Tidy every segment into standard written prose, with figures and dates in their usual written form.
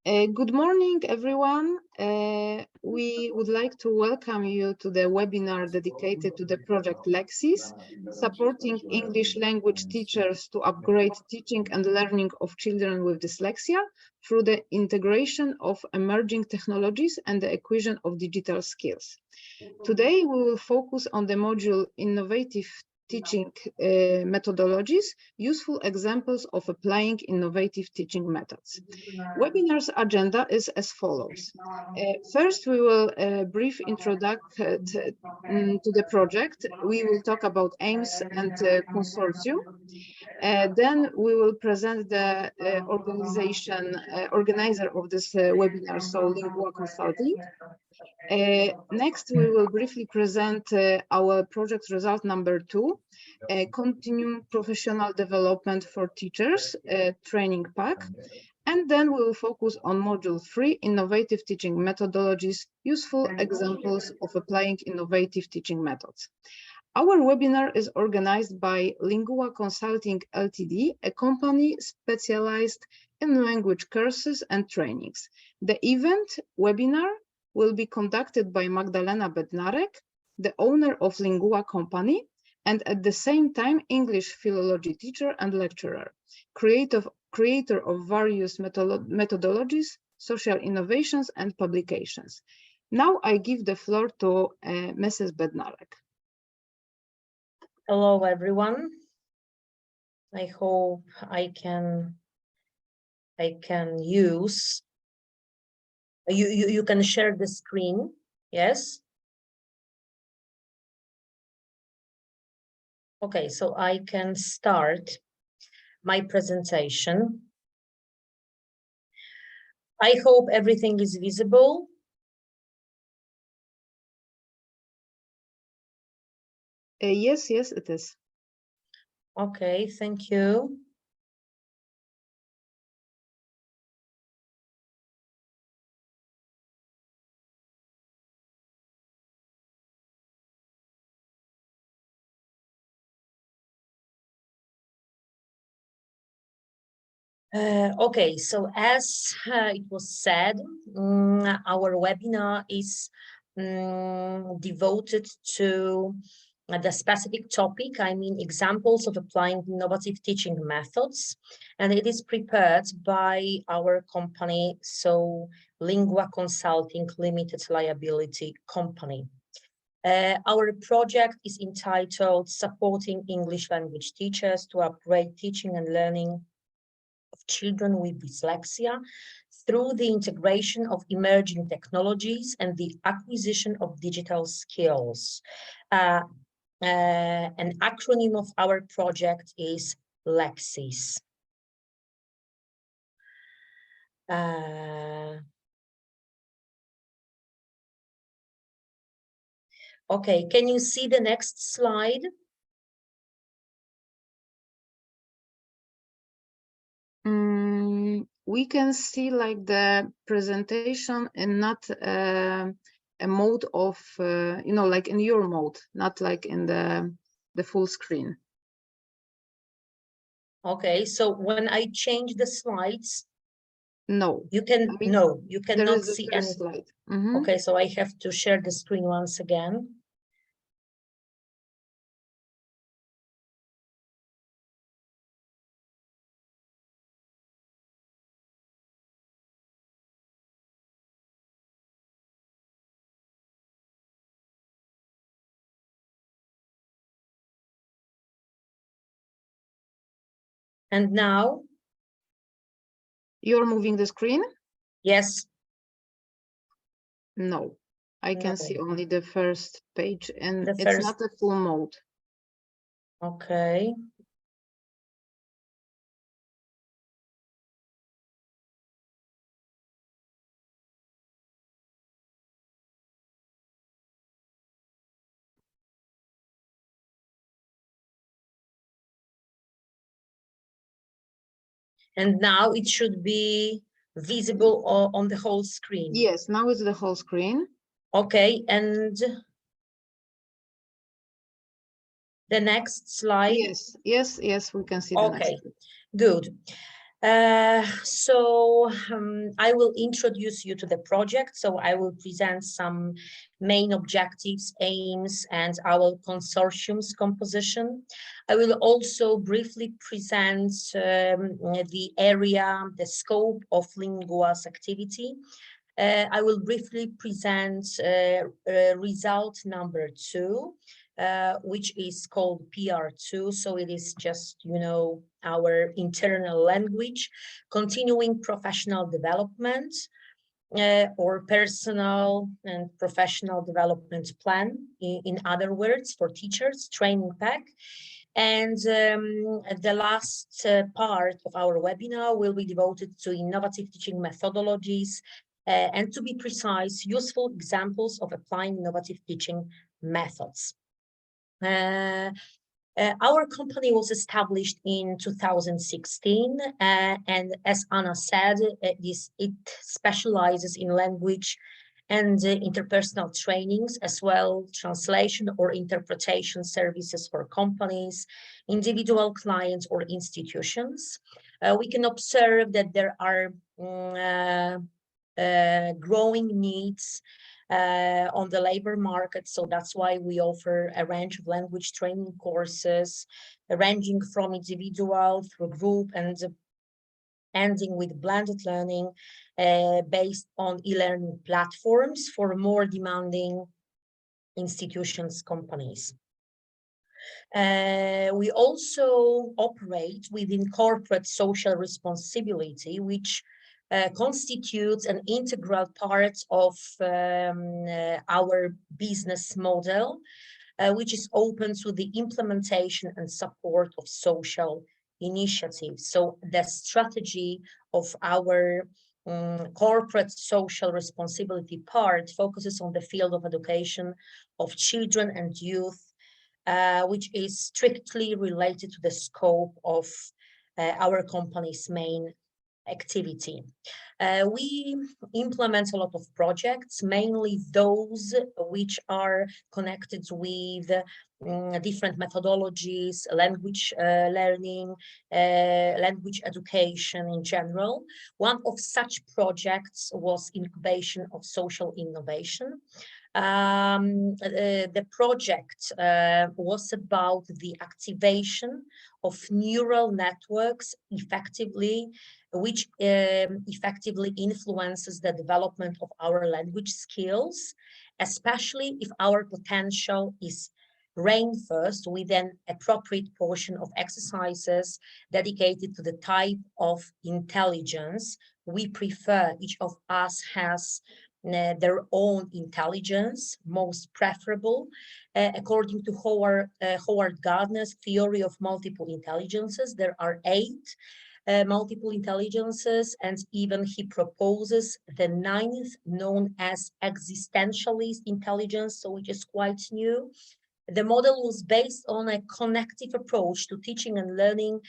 Good morning, everyone. We would like to welcome you to the webinar dedicated to the project LEXIS, supporting English language teachers to upgrade teaching and learning of children with dyslexia through the integration of emerging technologies and the acquisition of digital skills. Today, we will focus on the module Innovative Teaching Methodologies, useful examples of applying innovative teaching methods. Webinar's agenda is as follows. First, we will brief introduction to the project. We will talk about aims and consortium. Then we will present the organizer of this webinar, so Lingua Consulting. Next, we will briefly present our project result number 2, continuing professional development for teachers, training pack. And then we will focus on module 3, innovative teaching methodologies, useful examples of applying innovative teaching methods. Our webinar is organized by Lingua Consulting Ltd, a company specialized in language courses and trainings. The event webinar will be conducted by Magdalena Bednarek, the owner of Lingua company, and at the same time English philology teacher and lecturer, creator of various methodologies, social innovations and publications. Now I give the floor to Mrs. Bednarek. Hello everyone. I hope I can use you can share the screen. Yes. Okay, so I can start my presentation. I hope everything is visible. Yes, it is. Okay, thank you. Okay, so as it was said, our webinar is devoted to the specific topic, I mean examples of applying innovative teaching methods, and it is prepared by our company, so Lingua Consulting Limited Liability Company. Our project is entitled Supporting English Language Teachers to Upgrade Teaching and Learning of Children with Dyslexia through the integration of emerging technologies and the acquisition of digital skills. An acronym of our project is LEXIS. Okay, can you see the next slide? We can see like the presentation and not a mode of, like in your mode, not like in the full screen. Okay, so when I change the slides, no, you can you cannot see any slide. Okay, so I have to share the screen once again. And now? You're moving the screen? Yes. No, I can see only the first page and it's not a full mode. Okay. And now it should be visible on the whole screen. Yes, now it's the whole screen. Okay, and the next slide. Yes, we can see. Okay, good. I will introduce you to the project. So I will present some main objectives, aims, and our consortium's composition. I will also briefly present the area, the scope of Lingua's activity. I will briefly present result number 2, which is called PR2. So it is just, you know, our internal language, continuing professional development, or personal and professional development plan, in other words, for teachers, training pack. And the last part of our webinar will be devoted to innovative teaching methodologies, and to be precise, useful examples of applying innovative teaching methods. Our company was established in 2016, and as Anna said, it specializes in language and interpersonal trainings, as well translation or interpretation services for companies, individual clients, or institutions. We can observe that there are growing needs on the labor market. So that's why we offer a range of language training courses, ranging from individual through group and ending with blended learning based on e-learning platforms for more demanding institutions, companies. We also operate within corporate social responsibility, which constitutes an integral part of our business model, which is open to the implementation and support of social initiatives. So the strategy of our corporate social responsibility part focuses on the field of education of children and youth, which is strictly related to the scope of our company's main activity. We implement a lot of projects, mainly those which are connected with different methodologies, language learning, language education in general. One of such projects was incubation of social innovation. The project was about the activation of neural networks which effectively influences the development of our language skills, especially if our potential is reinforced with an appropriate portion of exercises dedicated to the type of intelligence we prefer. Each of us has their own intelligence, most preferable, according to Howard Gardner's theory of multiple intelligences. There are 8 multiple intelligences, and even he proposes the 9th, known as existentialist intelligence, so which is quite new. The model was based on a connective approach to teaching and learning,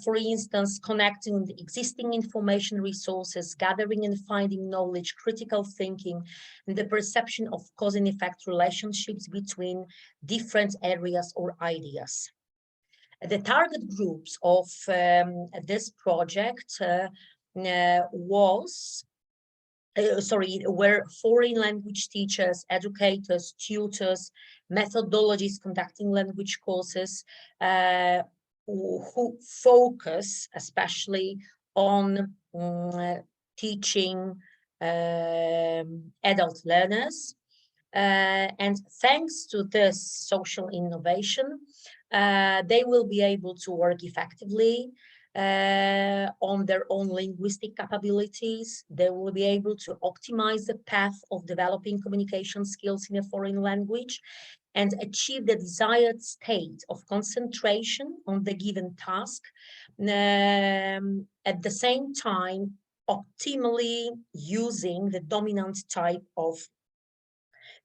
for instance, connecting the existing information resources, gathering and finding knowledge, critical thinking, and the perception of cause and effect relationships between different areas or ideas. The target groups of this project were foreign language teachers, educators, tutors, methodologies conducting language courses, who focus especially on teaching adult learners. And thanks to this social innovation, they will be able to work effectively on their own linguistic capabilities. They will be able to optimize the path of developing communication skills in a foreign language and achieve the desired state of concentration on the given task, at the same time optimally using the dominant type of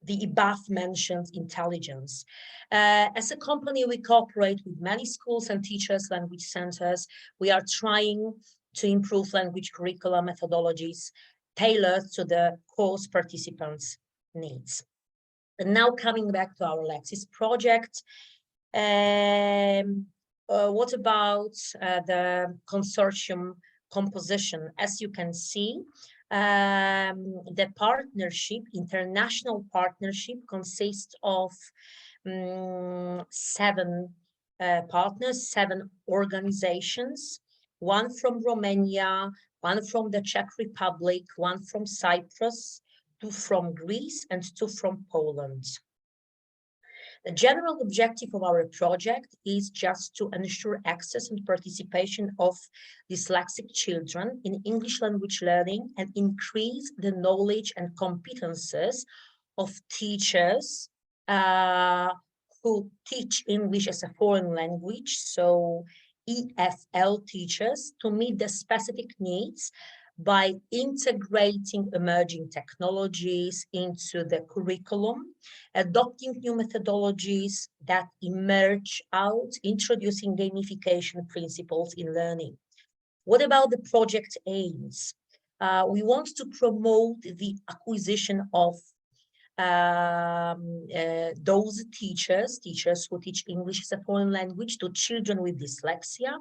the above mentioned intelligence. As a company, we cooperate with many schools and teachers, language centers. We are trying to improve language curricula methodologies tailored to the course participants' needs. And now coming back to our LEXIS project, What about the consortium composition? As you can see, the partnership, international partnership, consists of 7 partners, 7 organizations, one from Romania, one from the Czech Republic, one from Cyprus, 2 from Greece, and 2 from Poland. The general objective of our project is just to ensure access and participation of dyslexic children in English language learning and increase the knowledge and competences of teachers who teach English as a foreign language, so EFL teachers, to meet the specific needs by integrating emerging technologies into the curriculum, adopting new methodologies that emerge out, introducing gamification principles in learning. What about the project aims? We want to promote the acquisition of those teachers who teach English as a foreign language to children with dyslexia.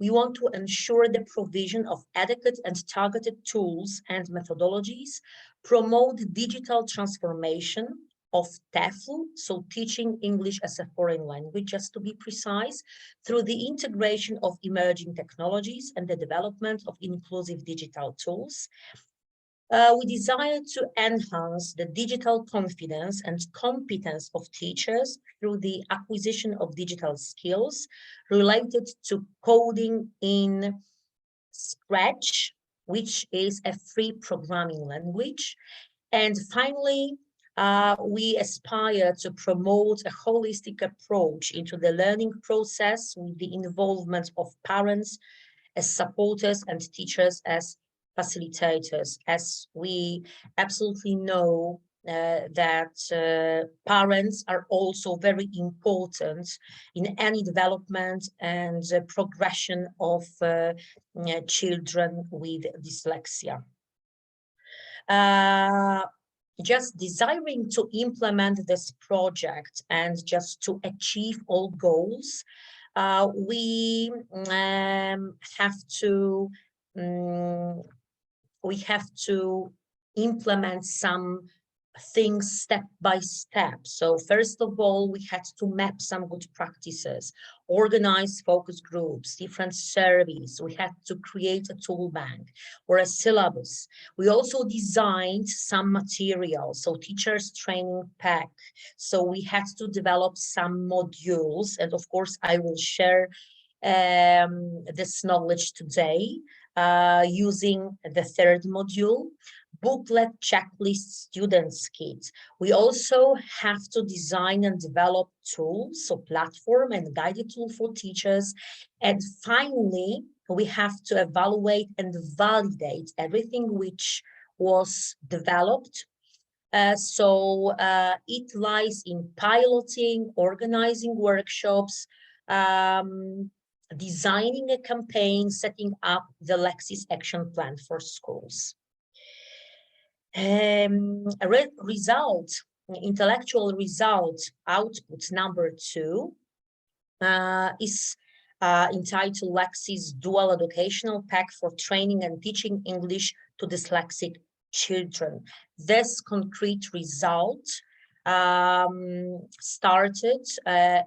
We want to ensure the provision of adequate and targeted tools and methodologies, promote digital transformation of TEFL, so teaching English as a foreign language, just to be precise, through the integration of emerging technologies and the development of inclusive digital tools. We desire to enhance the digital confidence and competence of teachers through the acquisition of digital skills related to coding in Scratch, which is a free programming language. And finally, we aspire to promote a holistic approach into the learning process with the involvement of parents as supporters and teachers as facilitators, as we absolutely know that parents are also very important in any development and progression of children with dyslexia. Just desiring to implement this project and just to achieve all goals, we have to implement some things step by step. So first of all, we had to map some good practices, organize focus groups, different surveys. We had to create a tool bank or a syllabus. We also designed some materials, so teachers training pack. So we had to develop some modules, and of course I will share this knowledge today using the 3rd module, booklet, checklist, students kit. We also have to design and develop tools, so platform and guided tool for teachers. And finally, we have to evaluate and validate everything which was developed. So it lies in piloting, organizing workshops, designing a campaign, setting up the LEXIS action plan for schools. Intellectual result output number 2 is entitled LEXIS Dual Educational Pack for Training and Teaching English to Dyslexic Children. This concrete result started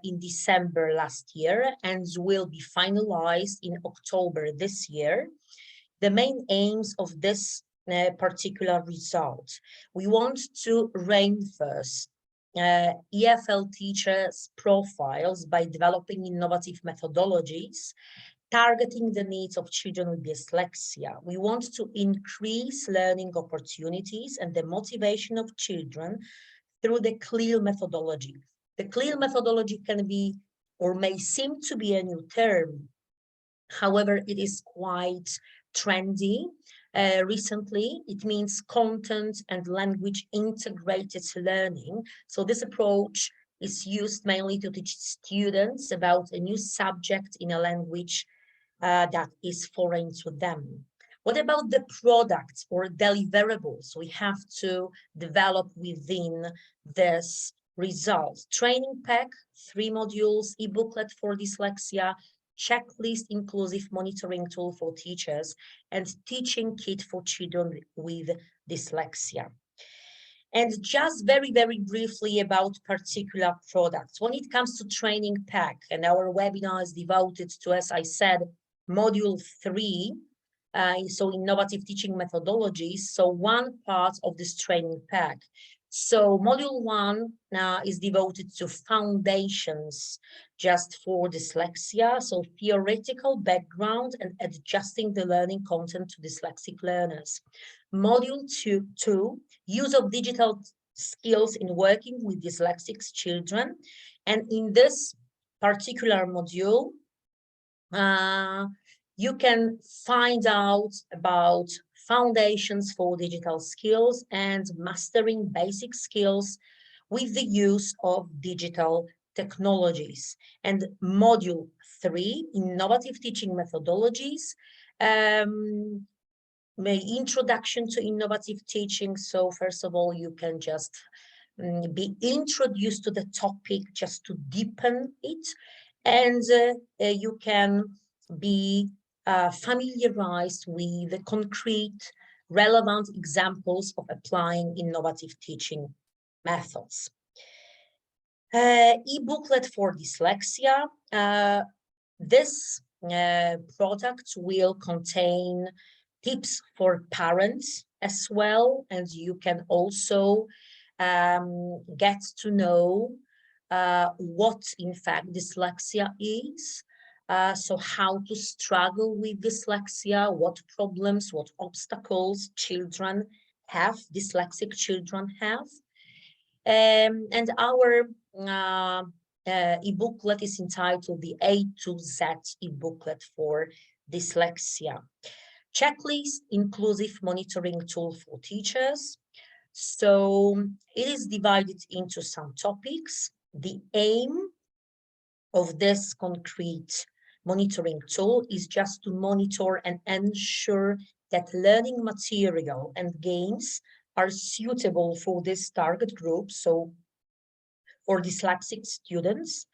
in December last year and will be finalized in October this year. The main aims of this particular result: we want to reinforce EFL teachers' profiles by developing innovative methodologies targeting the needs of children with dyslexia. We want to increase learning opportunities and the motivation of children through the CLEAR methodology. The CLEAR methodology can be or may seem to be a new term. However, it is quite trendy. Recently, it means content and language integrated learning. So this approach is used mainly to teach students about a new subject in a language that is foreign to them. What about the products or deliverables we have to develop within this results: training pack, 3 modules, e-booklet for dyslexia, checklist inclusive monitoring tool for teachers, and teaching kit for children with dyslexia. And just very, very briefly about particular products. When it comes to training pack, and our webinar is devoted to, as I said, module 3, so innovative teaching methodologies. So one part of this training pack. So module 1 is devoted to foundations just for dyslexia. So theoretical background and adjusting the learning content to dyslexic learners. Module 2, use of digital skills in working with dyslexic children. And in this particular module, you can find out about foundations for digital skills and mastering basic skills with the use of digital technologies. And module 3, innovative teaching methodologies, introduction to innovative teaching. So first of all, you can just be introduced to the topic just to deepen it, and you can be familiarized with the concrete, relevant examples of applying innovative teaching methods. E-booklet for dyslexia. This product will contain tips for parents as well, and you can also get to know what in fact dyslexia is, so how to struggle with dyslexia, what problems, what obstacles children have, dyslexic children have. And our e-booklet is entitled the A to Z e-booklet for dyslexia. Checklist, inclusive monitoring tool for teachers. So it is divided into some topics. The aim of this concrete monitoring tool is just to monitor and ensure that learning material and games are suitable for this target group, so for dyslexic students,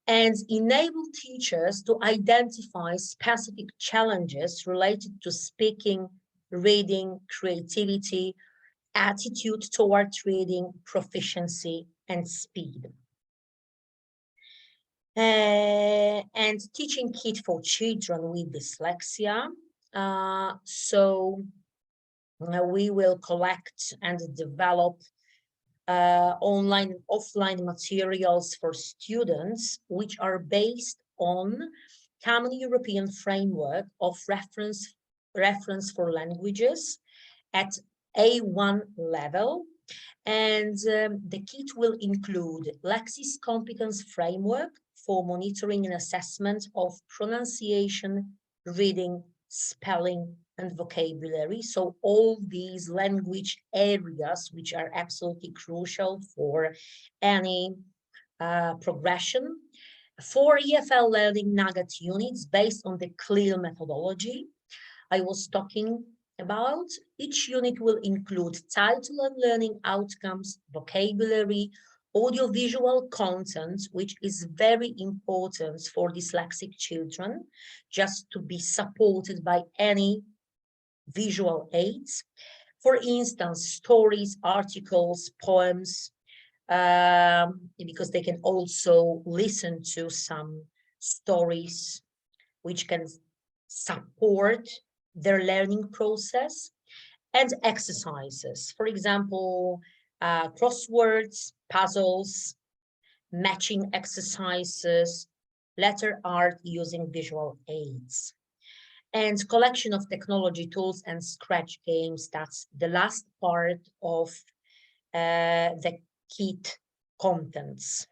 and enable teachers to identify specific challenges related to speaking, reading, creativity, attitude toward reading, proficiency, and speed. And teaching kit for children with dyslexia. So we will collect and develop online and offline materials for students, which are based on common European framework of reference for languages at A1 level. And the kit will include LEXIS competence framework for monitoring and assessment of pronunciation, reading, spelling, and vocabulary. So all these language areas, which are absolutely crucial for any progression. 4 EFL learning nugget units based on the CLEAR methodology I was talking about. Each unit will include title and learning outcomes, vocabulary, audiovisual content, which is very important for dyslexic children, just to be supported by any visual aids. For instance, stories, articles, poems, because they can also listen to some stories which can support their learning process, and exercises. For example, crosswords, puzzles, matching exercises, letter art using visual aids, and collection of technology tools and scratch games. That's the last part of the kit contents.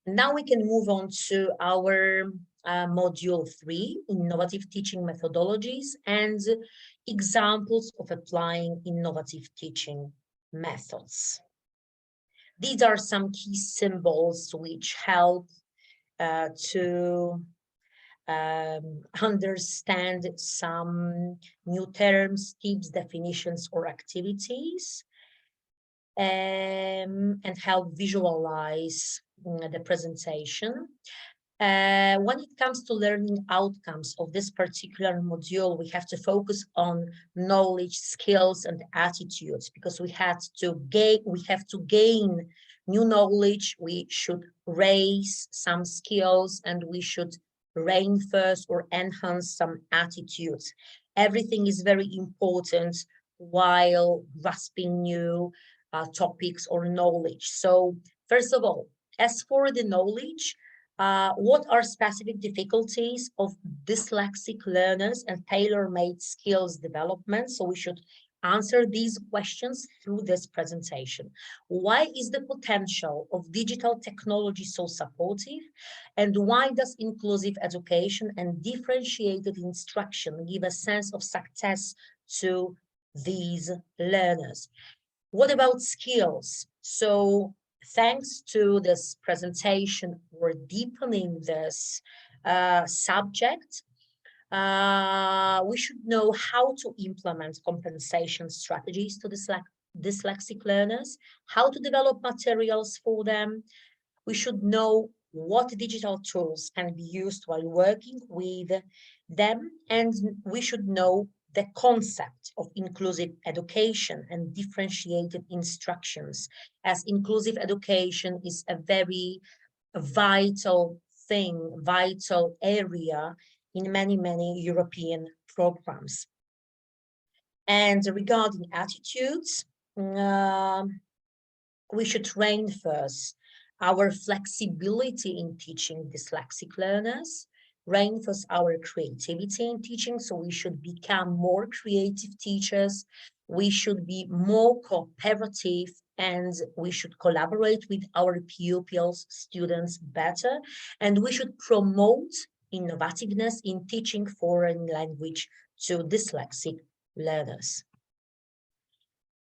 Now we can move on to our module 3, innovative teaching methodologies and examples of applying innovative teaching methods. These are some key symbols which help to understand some new terms, tips, definitions, or activities. and help visualize the presentation. When it comes to learning outcomes of this particular module, we have to focus on knowledge, skills, and attitudes, because we have to gain new knowledge, we should raise some skills, and we should reinforce or enhance some attitudes. Everything is very important while grasping new topics or knowledge. So first of all, as for the knowledge, what are specific difficulties of dyslexic learners and tailor-made skills development? So we should answer these questions through this presentation. Why is the potential of digital technology so supportive? And why does inclusive education and differentiated instruction give a sense of success to these learners? What about skills? So thanks to this presentation, we're deepening this subject. We should know how to implement compensation strategies to dyslexic learners, how to develop materials for them. We should know what digital tools can be used while working with them, and we should know the concept of inclusive education and differentiated instructions, as inclusive education is a very vital thing, vital area in many European programs. And regarding attitudes, we should reinforce our flexibility in teaching dyslexic learners, reinforce our creativity in teaching, so we should become more creative teachers, we should be more cooperative, and we should collaborate with our pupils, students better, and we should promote innovativeness in teaching foreign language to dyslexic learners.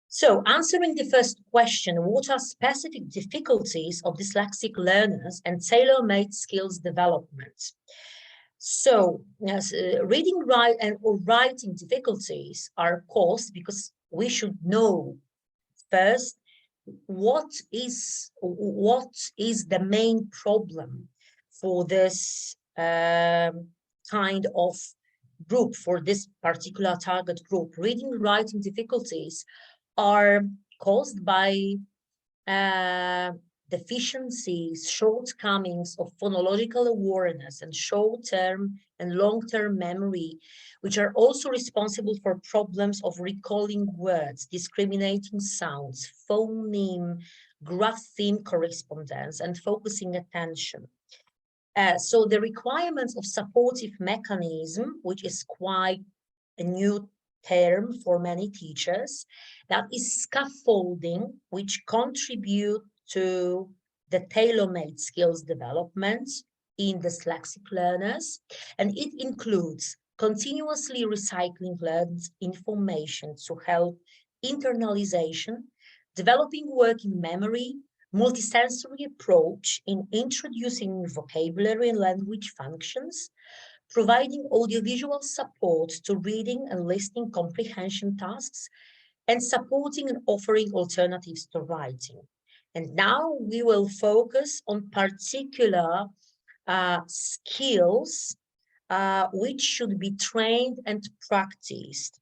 So answering the first question, what are specific difficulties of dyslexic learners and tailor-made skills development? So reading, or writing difficulties are caused because we should know first what is the main problem for this kind of group, for this particular target group. Reading, writing difficulties are caused by deficiencies, shortcomings of phonological awareness and short-term and long-term memory, which are also responsible for problems of recalling words, discriminating sounds, phoneme, grapheme correspondence, and focusing attention. So the requirements of supportive mechanism, which is quite a new term for many teachers, that is scaffolding, which contribute to the tailor-made skills development in dyslexic learners, and it includes continuously recycling learned information to help internalization, developing working memory, multisensory approach in introducing vocabulary and language functions, providing audiovisual support to reading and listening comprehension tasks, and supporting and offering alternatives to writing. And now we will focus on particular skills which should be trained and practiced.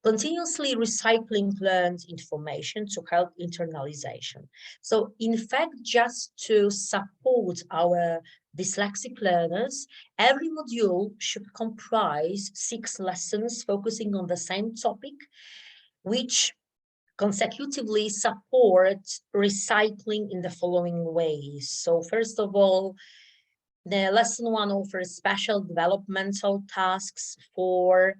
Continuously recycling learned information to help internalization. So in fact, just to support our dyslexic learners, every module should comprise 6 lessons focusing on the same topic, which consecutively support recycling in the following ways. So first of all, the lesson 1 offers special developmental tasks for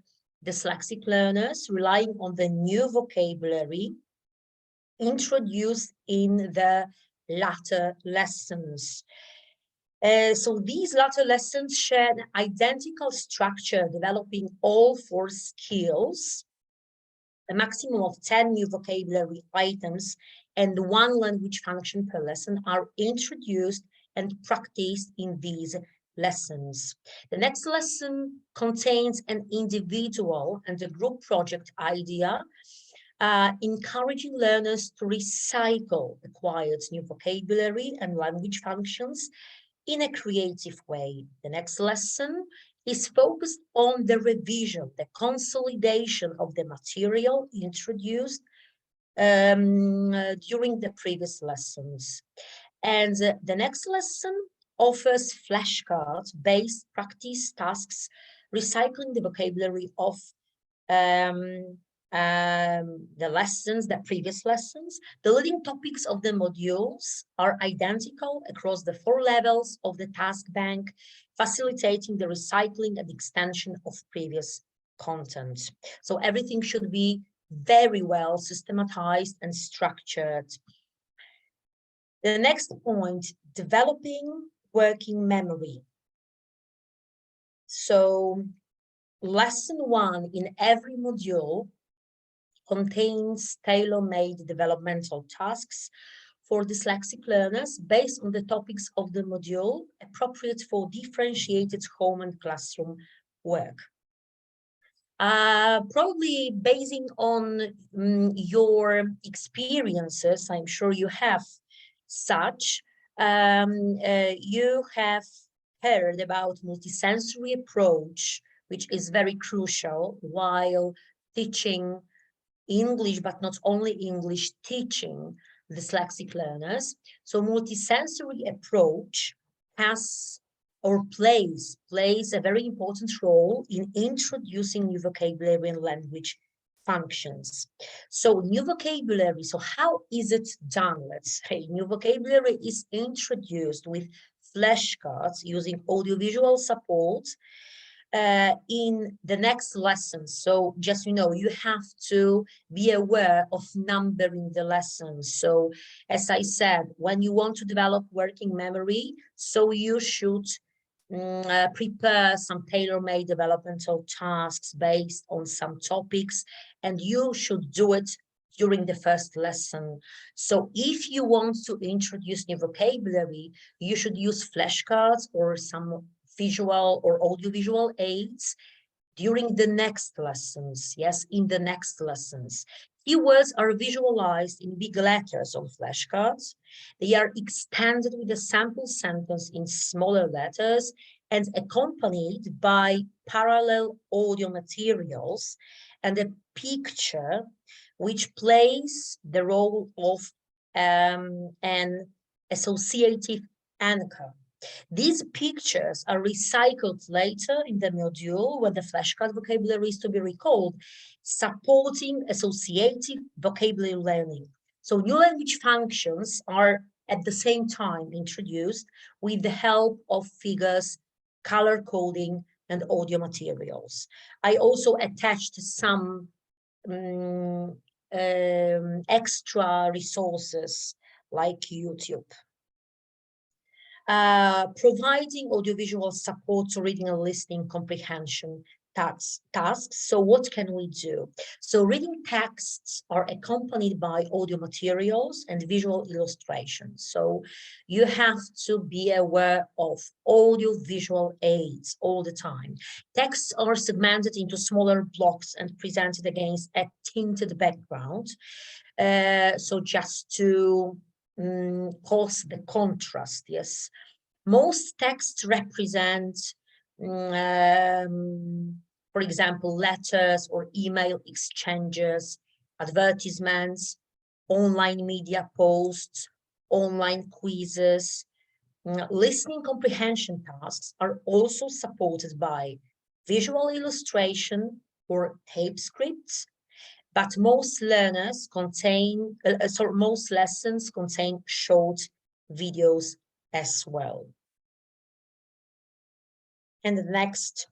dyslexic learners, relying on the new vocabulary introduced in the latter lessons. So these latter lessons share an identical structure, developing all 4 skills, a maximum of 10 new vocabulary items and 1 language function per lesson are introduced and practiced in these lessons. The next lesson contains an individual and a group project idea encouraging learners to recycle acquired new vocabulary and language functions in a creative way. The next lesson is focused on the revision, the consolidation of the material introduced during the previous lessons. And the next lesson offers flashcards-based practice tasks, recycling the vocabulary of the lessons, the previous lessons. The leading topics of the modules are identical across the 4 levels of the task bank, facilitating the recycling and extension of previous content. So everything should be very well systematized and structured. The next point, developing working memory. So lesson 1 in every module contains tailor-made developmental tasks for dyslexic learners based on the topics of the module, appropriate for differentiated home and classroom work. Probably basing on your experiences, I'm sure you have such, you have heard about multisensory approach, which is very crucial while teaching English, but not only English, teaching dyslexic learners. So multisensory approach has or plays a very important role in introducing new vocabulary and language functions. So new vocabulary, so how is it done? Let's say new vocabulary is introduced with flashcards using audiovisual support in the next lesson. So just, you know, you have to be aware of numbering the lessons. So as I said, when you want to develop working memory, so you should prepare some tailor-made developmental tasks based on some topics, and you should do it during the first lesson. So if you want to introduce new vocabulary, you should use flashcards or some visual or audiovisual aids during the next lessons. Yes, in the next lessons. Keywords are visualized in big letters on flashcards. They are extended with a sample sentence in smaller letters and accompanied by parallel audio materials and a picture which plays the role of an associative anchor. These pictures are recycled later in the module where the flashcard vocabulary is to be recalled, supporting associative vocabulary learning. So new language functions are at the same time introduced with the help of figures, color coding, and audio materials. I also attached some extra resources like YouTube. Providing audiovisual support to reading and listening comprehension tasks. So what can we do? So reading texts are accompanied by audio materials and visual illustrations. So you have to be aware of audio visual aids all the time. Texts are segmented into smaller blocks and presented against a tinted background. So just to cause the contrast, yes. Most texts represent, for example, letters or email exchanges, advertisements, online media posts, online quizzes. Listening comprehension tasks are also supported by visual illustration or tape scripts, but most learners contain, most lessons contain short videos as well. And the next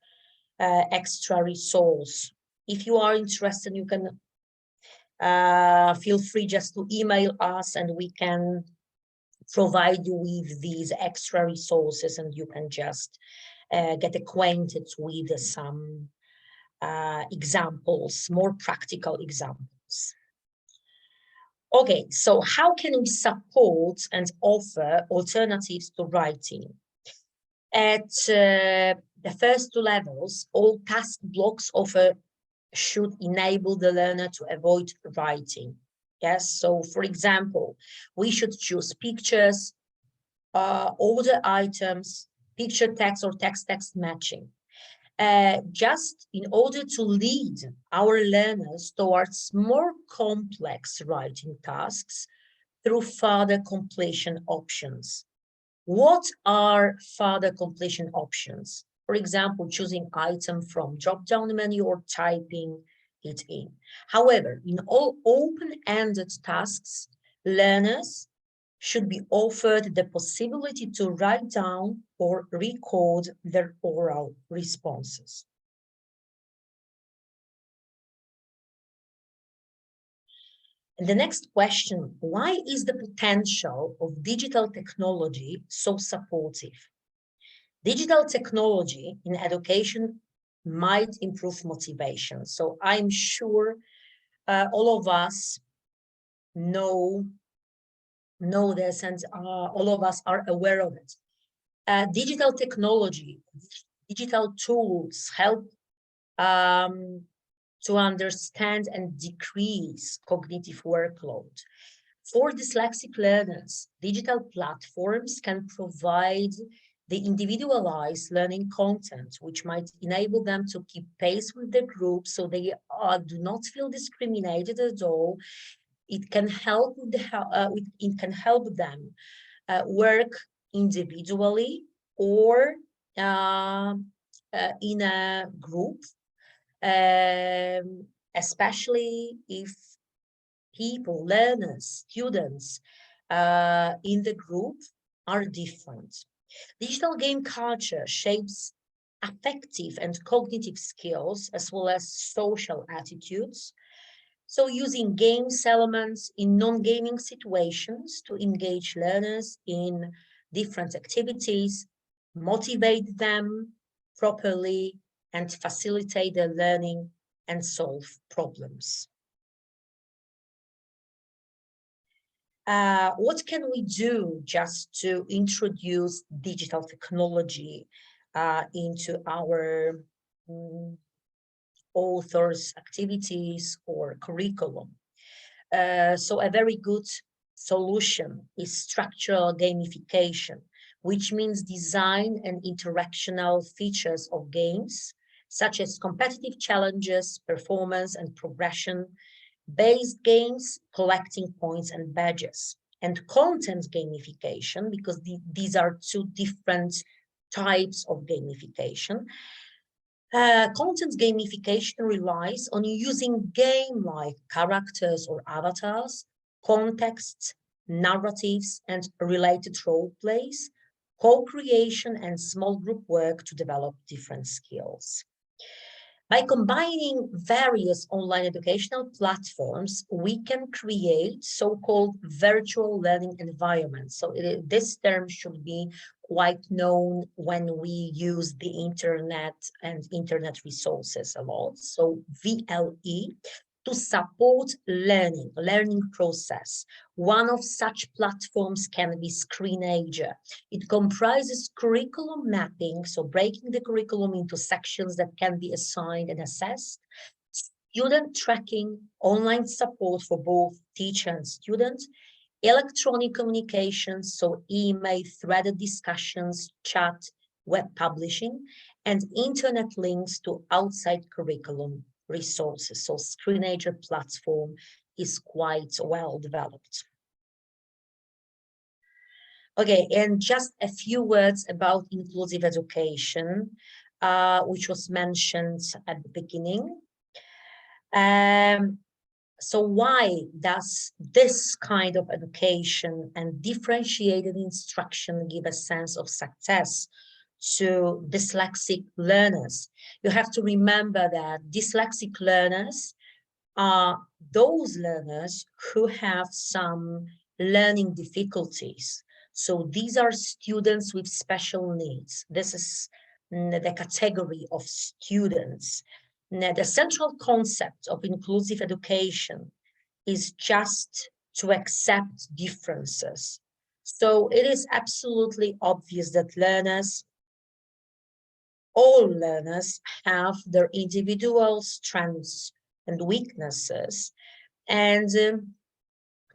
extra resource. If you are interested, you can feel free just to email us and we can provide you with these extra resources and you can just get acquainted with some examples, more practical examples. Okay, so how can we support and offer alternatives to writing? At the first 2 levels, all task blocks offer should enable the learner to avoid writing. Yes, so for example, we should choose pictures, order items, picture text or text matching. Just in order to lead our learners towards more complex writing tasks through further completion options. What are further completion options? For example, choosing item from drop-down menu or typing it in. However, in all open-ended tasks, learners should be offered the possibility to write down or record their oral responses. And the next question, why is the potential of digital technology so supportive? Digital technology in education might improve motivation. So I'm sure all of us know this, and all of us are aware of it. Digital technology, digital tools help to understand and decrease cognitive workload. For dyslexic learners, digital platforms can provide the individualized learning content, which might enable them to keep pace with the group so they do not feel discriminated at all. It can help with it can help them work individually or in a group, especially if people, learners, students in the group are different. Digital game culture shapes affective and cognitive skills as well as social attitudes. So using games elements in non-gaming situations to engage learners in different activities, motivate them properly, and facilitate their learning and solve problems. What can we do just to introduce digital technology into our authors' activities or curriculum? So a very good solution is structural gamification, which means design and interactional features of games, such as competitive challenges, performance and progression-based games, collecting points and badges, and content gamification, because these are two different types of gamification. Content gamification relies on using game-like characters or avatars, contexts, narratives, and related role plays, co-creation, and small group work to develop different skills. By combining various online educational platforms, we can create so-called virtual learning environments. So this term should be quite known when we use the internet and internet resources a lot. So VLE, to support learning process. One of such platforms can be Screenager. It comprises curriculum mapping, so breaking the curriculum into sections that can be assigned and assessed, student tracking, online support for both teacher and student, electronic communications, so email, threaded discussions, chat, web publishing, and internet links to outside curriculum resources. So Screenager platform is quite well developed. Okay, and just a few words about inclusive education, which was mentioned at the beginning. So why does this kind of education and differentiated instruction give a sense of success to dyslexic learners? You have to remember that dyslexic learners are those learners who have some learning difficulties. So these are students with special needs. This is the category of students. Now, the central concept of inclusive education is just to accept differences. So it is absolutely obvious that learners all learners have their individual strengths and weaknesses, and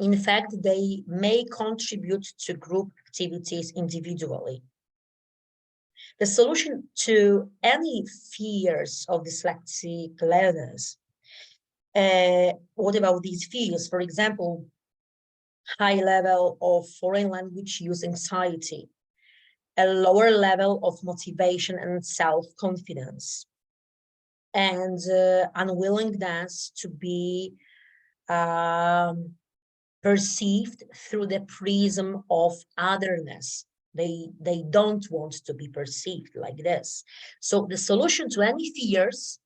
in fact, they may contribute to group activities individually. The solution to any fears of dyslexic learners, what about these fears? For example, high level of foreign language use anxiety, a lower level of motivation and self-confidence, and unwillingness to be perceived through the prism of otherness. They don't want to be perceived like this. So the solution to any fears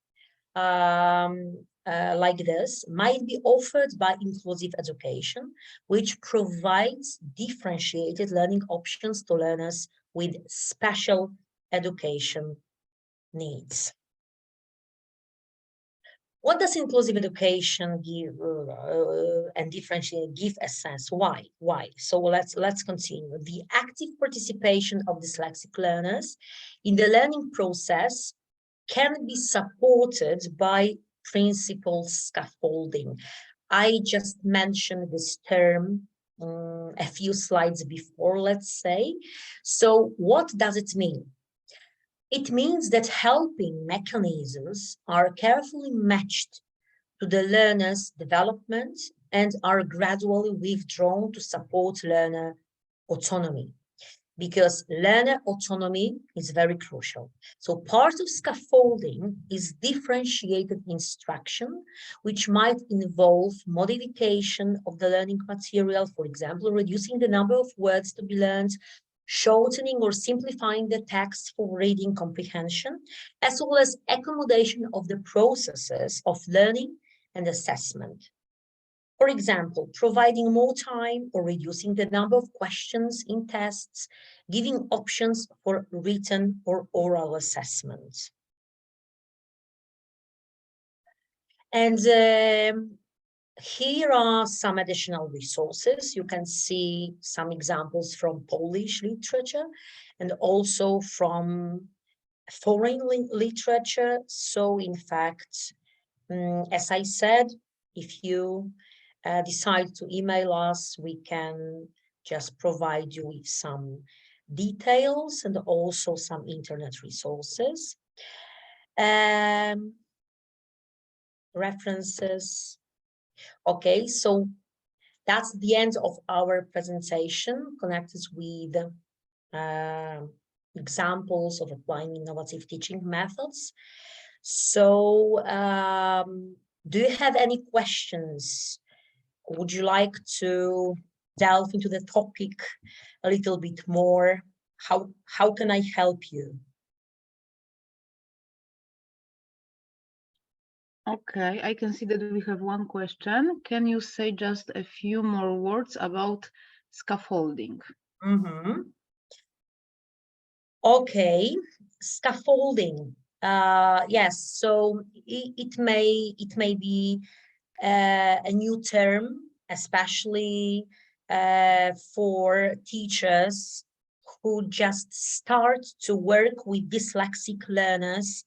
like this might be offered by inclusive education, which provides differentiated learning options to learners with special education needs. What does inclusive education give and differentiate give a sense? Why? So let's continue. The active participation of dyslexic learners in the learning process can be supported by principal scaffolding. I just mentioned this term a few slides before, let's say. So what does it mean? It means that helping mechanisms are carefully matched to the learner's development and are gradually withdrawn to support learner autonomy, because learner autonomy is very crucial. So part of scaffolding is differentiated instruction, which might involve modification of the learning material, for example, reducing the number of words to be learned, shortening or simplifying the text for reading comprehension, as well as accommodation of the processes of learning and assessment. For example, providing more time or reducing the number of questions in tests, giving options for written or oral assessments. And here are some additional resources. You can see some examples from Polish literature and also from foreign literature. So in fact, as I said, if you decide to email us, we can just provide you with some details and also some internet resources. References. Okay, so that's the end of our presentation connected with examples of applying innovative teaching methods. So do you have any questions? Would you like to delve into the topic a little bit more? How can I help you? Okay, I can see that we have one question. Can you say just a few more words about scaffolding? Okay, scaffolding. Yes, so it may be a new term, especially for teachers who just start to work with dyslexic learners.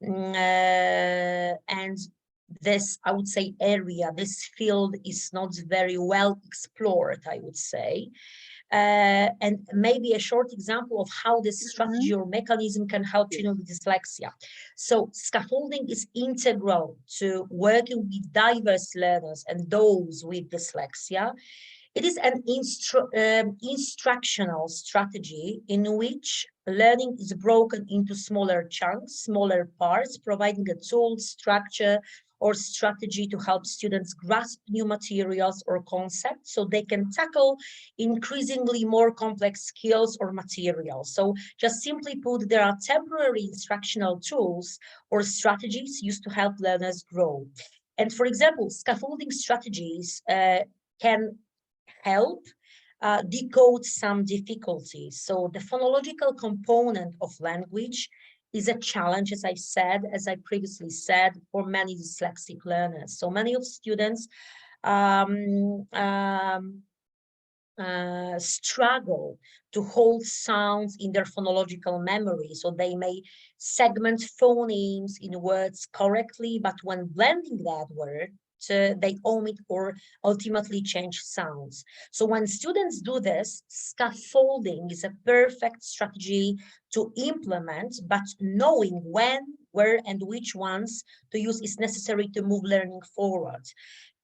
And this, I would say, area, this field is not very well explored, I would say. And maybe a short example of how this strategy or mechanism can help you with dyslexia. So scaffolding is integral to working with diverse learners and those with dyslexia. It is an instructional strategy in which learning is broken into smaller chunks, smaller parts, providing a tool, structure, or strategy to help students grasp new materials or concepts so they can tackle increasingly more complex skills or materials. So just simply put, there are temporary instructional tools or strategies used to help learners grow. And for example, scaffolding strategies can help decode some difficulties. So the phonological component of language is a challenge, as I previously said, for many dyslexic learners. So many of students struggle to hold sounds in their phonological memory. So they may segment phonemes in words correctly, but when blending that word, they omit or ultimately change sounds. So when students do this, scaffolding is a perfect strategy to implement, but knowing when, where, and which ones to use is necessary to move learning forward.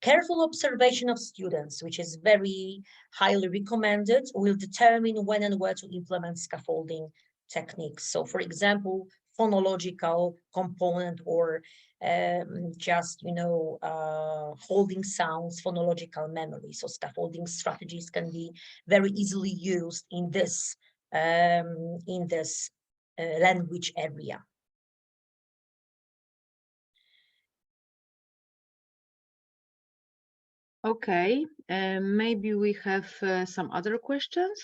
Careful observation of students, which is very highly recommended, will determine when and where to implement scaffolding techniques. So for example, phonological component or just, holding sounds, phonological memory. So scaffolding strategies can be very easily used in this language area. Okay, maybe we have some other questions.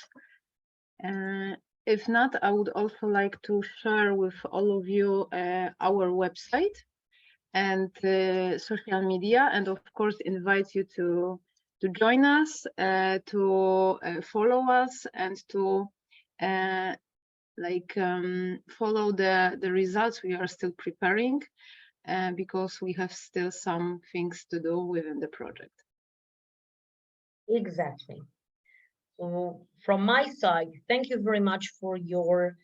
If not, I would also like to share with all of you our website and social media, and of course invite you to join us, to follow us, and to follow the results we are still preparing, because we have still some things to do within the project. Exactly. So from my side, thank you very much for your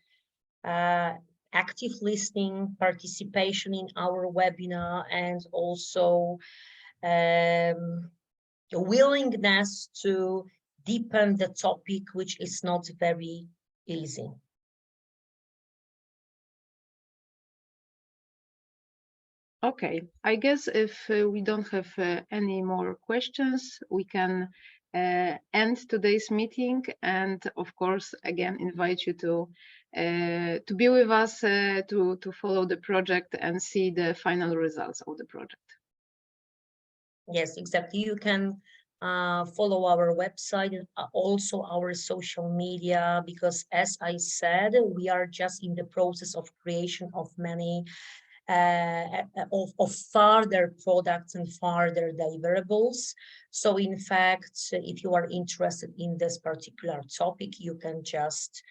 active listening, participation in our webinar, and also willingness to deepen the topic, which is not very easy. Okay, I guess if we don't have any more questions, we can end today's meeting, and of course, again, invite you to be with us, to follow the project and see the final results of the project. Yes, exactly. You can follow our website and also our social media, because as I said, we are just in the process of creation of many of further products and further deliverables. So in fact, if you are interested in this particular topic, you can just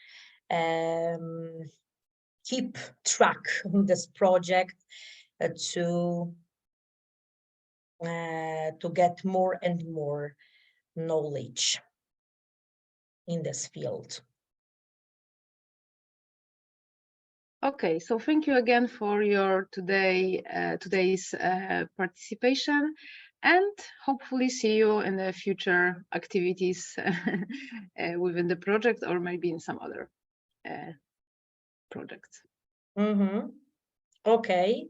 keep track of this project to get more and more knowledge in this field. Okay, so thank you again for your today's participation, and hopefully see you in the future activities within the project, or maybe in some other projects. Okay.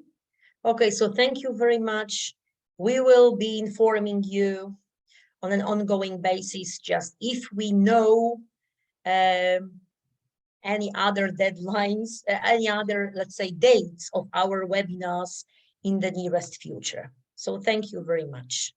Okay, so thank you very much. We will be informing you on an ongoing basis, just if we know any other deadlines, any other, let's say, dates of our webinars in the nearest future. So thank you very much.